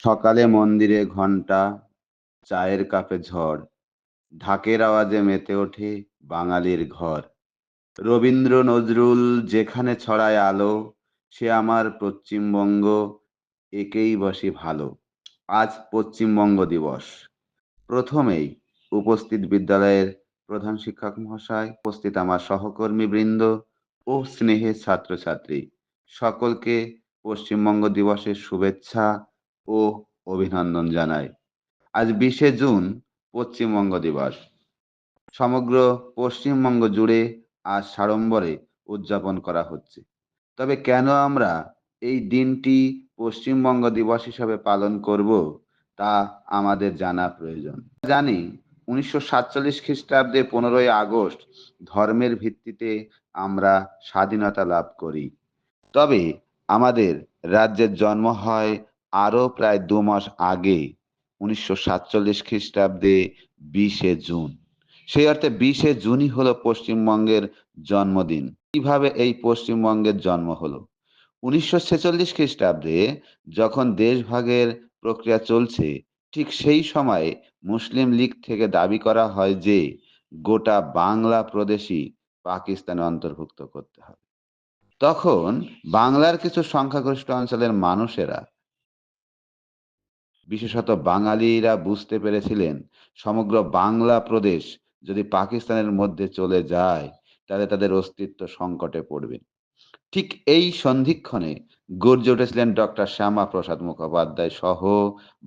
সকালে মন্দিরে ঘণ্টা, চায়ের কাপে ঝড়, ঢাকের আওয়াজে মেতে ওঠে বাঙালির ঘর। রবীন্দ্র নজরুল যেখানে ছড়ায় আলো, সে আমার পশ্চিমবঙ্গ, একেই বসে ভালো। আজ পশ্চিমবঙ্গ দিবস। প্রথমেই উপস্থিত বিদ্যালয়ের প্রধান শিক্ষক মহাশয়, উপস্থিত আমার সহকর্মীবৃন্দ ও স্নেহের ছাত্রছাত্রী, সকলকে পশ্চিমবঙ্গ দিবসের শুভেচ্ছা ও অভিনন্দন জানাই। আজ 20শে জুন পশ্চিমবঙ্গ দিবস। সমগ্র পশ্চিমবঙ্গ জুড়ে আজ সাড়ম্বরে উদযাপন করা হচ্ছে। তবে কেন আমরা এই দিনটি পশ্চিমবঙ্গ দিবস হিসাবে পালন করব, তা আমাদের জানা প্রয়োজন। জানি 1947 খ্রিস্টাব্দে 15ই আগস্ট ধর্মের ভিত্তিতে আমরা স্বাধীনতা লাভ করি। তবে আমাদের রাজ্যের জন্ম হয় আরও প্রায় 2 মাস আগে, 1947 খ্রিস্টাব্দে 20শে জুন। সেই অর্থে 20শে জুনই হলো পশ্চিমবঙ্গের জন্মদিন। কিভাবে এই পশ্চিমবঙ্গের জন্ম হলো? 1946 খ্রিস্টাব্দে যখন দেশভাগের প্রক্রিয়া চলছে, ঠিক সেই সময়ে মুসলিম লীগ থেকে দাবি করা হয় যে গোটা বাংলা প্রদেশই পাকিস্তানে অন্তর্ভুক্ত করতে হবে। তখন বাংলার কিছু সংখ্যাগরিষ্ঠ অঞ্চলের মানুষেরা, বিশেষত বাঙালিরা বুঝতে পেরেছিলেন সমগ্র বাংলা প্রদেশ যদি পাকিস্তানের মধ্যে চলে যায়, তাহলে তাদের অস্তিত্ব সংকটে পড়বে। ঠিক এই সন্ধিক্ষণে গর্জে উঠেছিলেন ডক্টর শ্যামাপ্রসাদ মুখোপাধ্যায় সহ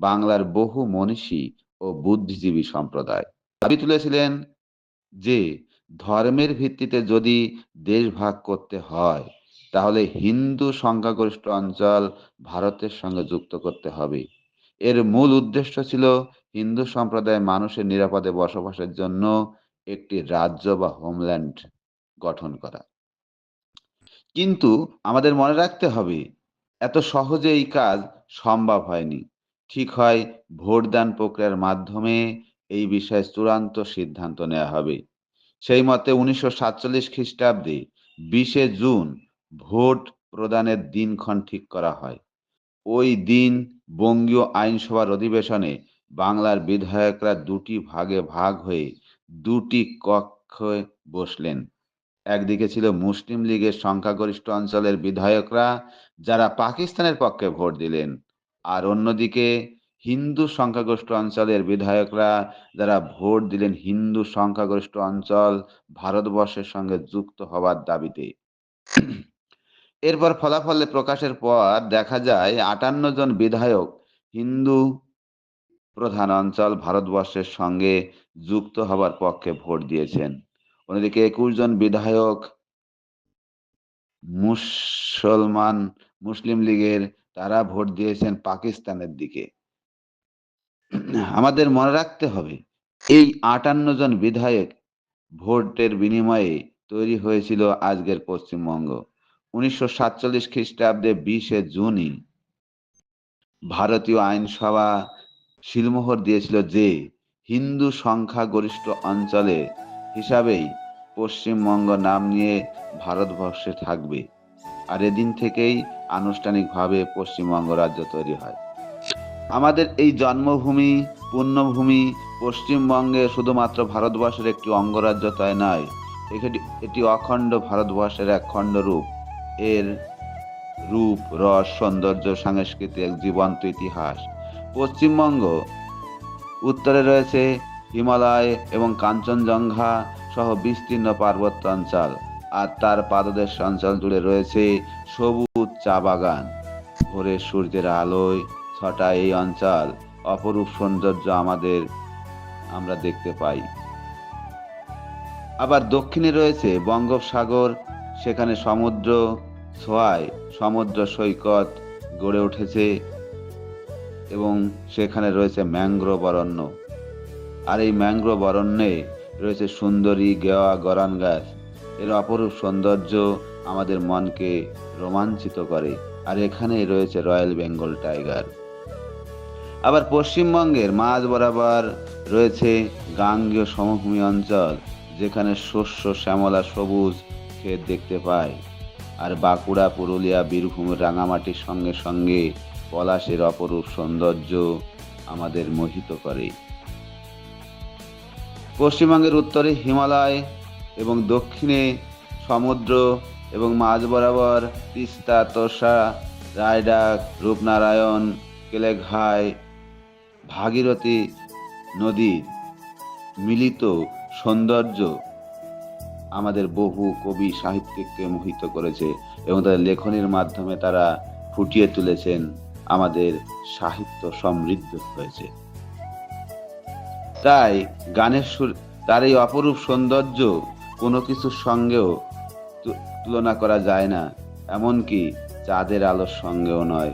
বাংলার বহু মনীষী ও বুদ্ধিজীবী সম্প্রদায়। দাবি তুলেছিলেন যে ধর্মের ভিত্তিতে যদি দেশ ভাগ করতে হয়, তাহলে হিন্দু সংখ্যাগরিষ্ঠ অঞ্চল ভারতের সঙ্গে যুক্ত করতে হবে। এর মূল উদ্দেশ্য ছিল হিন্দু সম্প্রদায়ের মানুষের নিরাপদে বসবাসের জন্য একটি রাজ্য বা হোমল্যান্ড গঠন করা। কিন্তু আমাদের মনে রাখতে হবে, এত সহজে এই কাজ সম্ভব হয়নি। ঠিক হয় ভোটদান প্রক্রিয়ার মাধ্যমে এই বিষয়ে চূড়ান্ত সিদ্ধান্ত নেওয়া হবে। সেই মতে 1947 খ্রিস্টাব্দে 20শে জুন ভোট প্রদানের দিনক্ষণ ঠিক করা হয়। ওই দিন বঙ্গীয় আইনসভার অধিবেশনে বাংলার বিধায়করা দুটি ভাগে ভাগ হয়ে দুটি কক্ষে বসলেন। একদিকে ছিল মুসলিম লীগের সংখ্যাগরিষ্ঠ অঞ্চলের বিধায়করা, যারা পাকিস্তানের পক্ষে ভোট দিলেন, আর অন্যদিকে হিন্দু সংখ্যাগরিষ্ঠ অঞ্চলের বিধায়করা, যারা ভোট দিলেন হিন্দু সংখ্যাগরিষ্ঠ অঞ্চল ভারতবর্ষের সঙ্গে যুক্ত হবার দাবিতে। এরপর ফলাফল প্রকাশের পর দেখা যায় 58 জন বিধায়ক হিন্দু প্রধান অঞ্চল ভারতবর্ষের সঙ্গে যুক্ত হবার পক্ষে ভোট দিয়েছেন। অন্যদিকে 21 জন বিধায়ক মুসলিম লীগের, তারা ভোট দিয়েছেন পাকিস্তানের দিকে। আমাদের মনে রাখতে হবে, এই 58 জন বিধায়ক ভোটের বিনিময়ে তৈরি হয়েছিল আজকের পশ্চিমবঙ্গ। 1947 খ্রিস্টাব্দে 20শে জুনই ভারতীয় আইনসভা সিলমোহর দিয়েছিল যে হিন্দু সংখ্যাগরিষ্ঠ অঞ্চলে হিসাবেই পশ্চিমবঙ্গ নাম নিয়ে ভারতবর্ষে থাকবে। আর এদিন থেকেই আনুষ্ঠানিকভাবে পশ্চিমবঙ্গ রাজ্য তৈরি হয়। আমাদের এই জন্মভূমি, পুণ্যভূমি পশ্চিমবঙ্গে শুধুমাত্র ভারতবর্ষের একটি অঙ্গরাজ্য তাই নয়, এটি অখণ্ড ভারতবর্ষের এক খণ্ড রূপ। এর রূপ, রস, সৌন্দর্য, সাংস্কৃতিক এক জীবন্ত ইতিহাস। পশ্চিমবঙ্গ উত্তরে রয়েছে হিমালয় এবং কাঞ্চনজঙ্ঘা সহ বিস্তীর্ণ পার্বত্য অঞ্চল, আর তার পাদদেশ অঞ্চল জুড়ে রয়েছে সবুজ চা বাগান। ভোরের সূর্যের আলোয় ছটায় এই অঞ্চল অপরূপ সৌন্দর্য আমরা দেখতে পাই। আবার দক্ষিণে রয়েছে বঙ্গোপসাগর, সেখানে সমুদ্র ছোঁয়ায় সমুদ্র সৈকত গড়ে উঠেছে এবং সেখানে রয়েছে ম্যানগ্রোভ অরণ্য। আর এই ম্যানগ্রোভ অরণ্যে রয়েছে সুন্দরী গেওয়া গরান গাছ। এর অপরূপ সৌন্দর্য আমাদের মনকে রোমাঞ্চিত করে। আর এখানেই রয়েছে রয়্যাল বেঙ্গল টাইগার। আবার পশ্চিমবঙ্গের মাঝ বরাবর রয়েছে গাঙ্গেয় সমভূমি অঞ্চল, যেখানে শস্য শ্যামলা সবুজ ক্ষেত দেখতে পায়। আর বাঁকুড়া, পুরুলিয়া, বীরভূমের রাঙামাটির সঙ্গে সঙ্গে পলাশের অপরূপ সৌন্দর্য আমাদের মোহিত করে। পশ্চিমবঙ্গের উত্তরে হিমালয় এবং দক্ষিণে সমুদ্র এবং মাঝ বরাবর তিস্তা, তোষা, রায়ডাক, রূপনারায়ণ, কেলেঘাই, ভাগীরথী নদীর মিলিত সৌন্দর্য আমাদের বহু কবি সাহিত্যিককে মোহিত করেছে এবং তাদের লেখনীর মাধ্যমে তারা ফুটিয়ে তুলেছেন। আমাদের সাহিত্য সমৃদ্ধ হয়েছে। তাই গানের সুর, তার এই অপরূপ সৌন্দর্য কোনো কিছুর সঙ্গেও তুলনা করা যায় না, এমনকি চাঁদের আলোর সঙ্গেও নয়।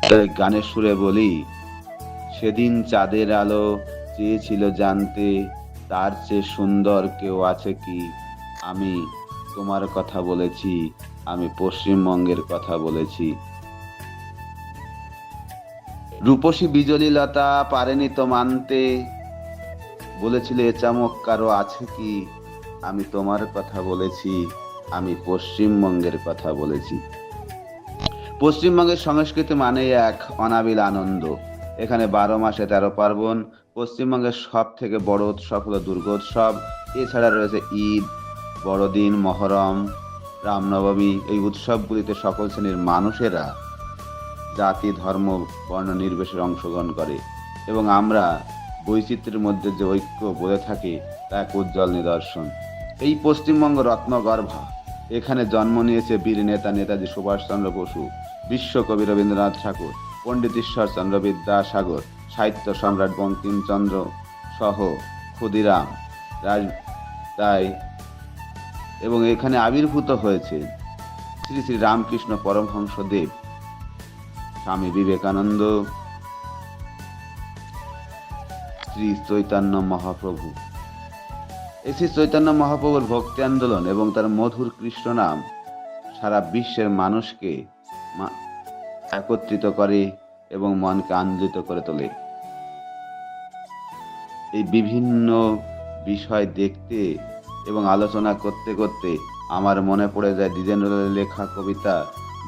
তাই গানের সুরে বলি, সেদিন চাঁদের আলো চেয়েছিল জানতে, তার চেয়ে সুন্দর কেউ আছে কি? আমি তোমার কথা বলেছি, আমি পশ্চিমবঙ্গের কথা বলেছি। রূপসী বিজলী লতা পারেনি তো মানতে, বলেছিল এ চামক কারো আছে কি? আমি তোমার কথা বলেছি, আমি পশ্চিমবঙ্গের কথা বলেছি। পশ্চিমবঙ্গের সংস্কৃতি মানে এক অনাবিল আনন্দ। এখানে 12 মাসে 13 পার্বণ। পশ্চিমবঙ্গের সব থেকে বড় উৎসব হলো দুর্গোৎসব। এছাড়া রয়েছে ঈদ, বড়দিন, মহরম, রামনবমী। এই উৎসবগুলিতে সকল শ্রেণীর মানুষেরা জাতি, ধর্ম, বর্ণ নির্বিশেষে অংশগ্রহণ করে এবং আমরা বৈচিত্র্যের মধ্যে যে ঐক্য বলে থাকি তা এক উজ্জ্বল নিদর্শন। এই পশ্চিমবঙ্গ রত্নগর্ভা। এখানে জন্ম নিয়েছে বীর নেতা নেতাজি সুভাষচন্দ্র বসু, বিশ্বকবি রবীন্দ্রনাথ ঠাকুর, পণ্ডিত ঈশ্বরচন্দ্র বিদ্যাসাগর, সাহিত্য সম্রাট বঙ্কিমচন্দ্র সহ ক্ষুদিরাম তাই এবং এখানে আবির্ভূত হয়েছে শ্রী শ্রী রামকৃষ্ণ পরমহংসদেব, স্বামী বিবেকানন্দ, শ্রী চৈতন্য মহাপ্রভু। এই শ্রী চৈতন্য মহাপ্রভুর ভক্তি আন্দোলন এবং তার মধুর কৃষ্ণ নাম সারা বিশ্বের মানুষকে একত্রিত করে এবং মনকে আনন্দিত করে তোলে। এই বিভিন্ন বিষয় দেখতে এবং আলোচনা করতে করতে আমার মনে পড়ে যায় দ্বিজেন্দ্রলালের লেখা কবিতা,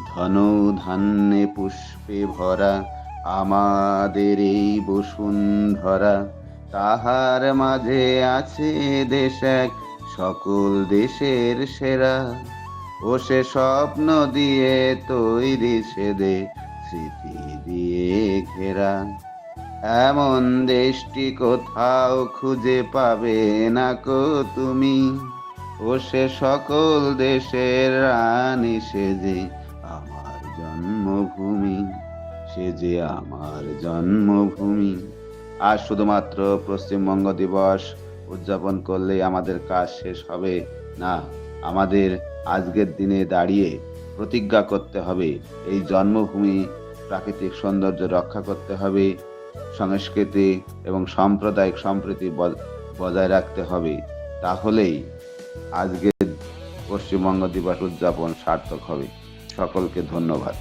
ধনু ধান্যে পুষ্পে ভরা আমাদের এই বসুন্ধরা, তাহার মাঝে আছে দেশ এক সকল দেশের সেরা, ও সে স্বপ্ন দিয়ে তৈরি সেদে স্মৃতি দিয়ে ঘেরা, এমন দেশটি কোথাও খুঁজে পাবে না কো তুমি, ও সে সকল দেশের রানী সে যে আমার জন্মভূমি, সে যে আমার জন্মভূমি। আর শুধুমাত্র পশ্চিমবঙ্গ দিবস উদযাপন করলেই আমাদের কাজ শেষ হবে না। আমাদের আজকের দিনে দাঁড়িয়ে প্রতিজ্ঞা করতে হবে, এই জন্মভূমি প্রাকৃতিক সৌন্দর্য রক্ষা করতে হবে, সংস্কৃতি এবং সাম্প্রদায়িক সম্প্রীতি বজায় রাখতে হবে। তাহলেই আজকের পশ্চিমবঙ্গ দিবস উদযাপন সার্থক হবে। সকলকে ধন্যবাদ।